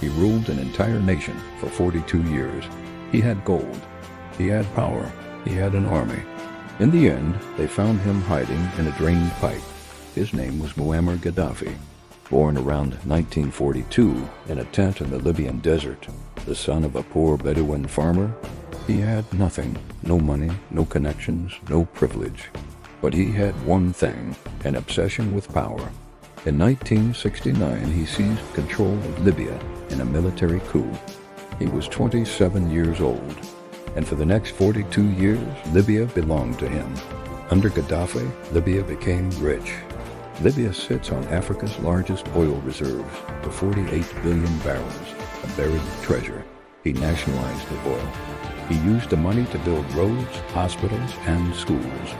He ruled an entire nation for 42 years. He had gold. He had power. He had an army. In the end, they found him hiding in a drained pipe. His name was Muammar Gaddafi. Born around 1942 in a tent in the Libyan desert, the son of a poor Bedouin farmer, he had nothing, no money, no connections, no privilege. But he had one thing, an obsession with power. In 1969, he seized control of Libya in a military coup. He was 27 years old, and for the next 42 years, Libya belonged to him. Under Gaddafi, Libya became rich. Libya sits on Africa's largest oil reserves, the 48 billion barrels, a buried treasure. He nationalized the oil. He used the money to build roads, hospitals, and schools.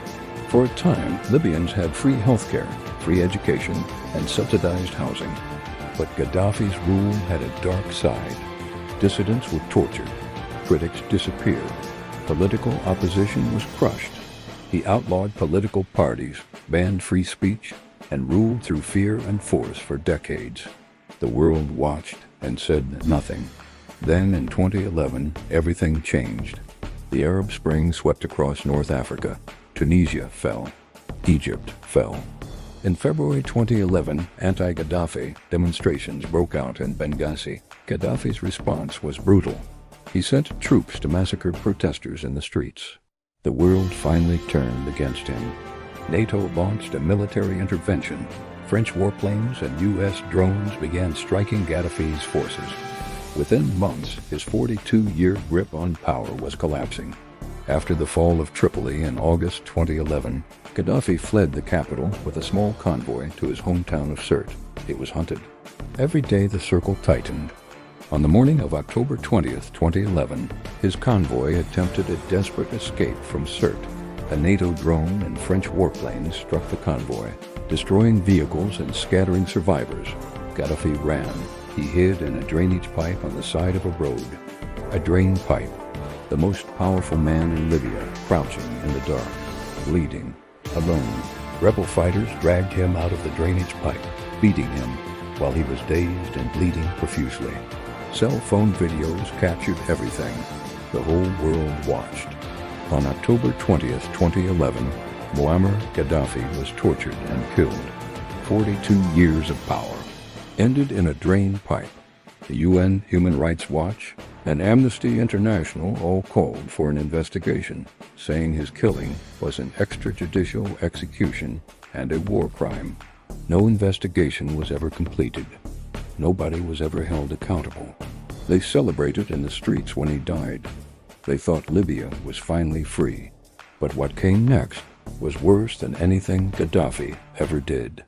For a time, Libyans had free healthcare, free education, and subsidized housing. But Gaddafi's rule had a dark side. Dissidents were tortured. Critics disappeared. Political opposition was crushed. He outlawed political parties, banned free speech, and ruled through fear and force for decades. The world watched and said nothing. Then in 2011, everything changed. The Arab Spring swept across North Africa. Tunisia fell. Egypt fell. In February 2011, anti-Gaddafi demonstrations broke out in Benghazi. Gaddafi's response was brutal. He sent troops to massacre protesters in the streets. The world finally turned against him. NATO launched a military intervention. French warplanes and U.S. drones began striking Gaddafi's forces. Within months, his 42-year grip on power was collapsing. After the fall of Tripoli in August 2011, Gaddafi fled the capital with a small convoy to his hometown of Sirte. It was hunted. Every day the circle tightened. On the morning of October 20th, 2011, his convoy attempted a desperate escape from Sirte. A NATO drone and French warplanes struck the convoy, destroying vehicles and scattering survivors. Gaddafi ran. He hid in a drainage pipe on the side of a road. A drain pipe. The most powerful man in Libya, crouching in the dark, bleeding, alone. Rebel fighters dragged him out of the drainage pipe, beating him while he was dazed and bleeding profusely. Cell phone videos captured everything. The whole world watched. On October 20th, 2011, Muammar Gaddafi was tortured and killed. 42 years of power ended in a drain pipe. The UN Human Rights Watch and Amnesty International all called for an investigation, saying his killing was an extrajudicial execution and a war crime. No investigation was ever completed. Nobody was ever held accountable. They celebrated in the streets when he died. They thought Libya was finally free. But what came next was worse than anything Gaddafi ever did.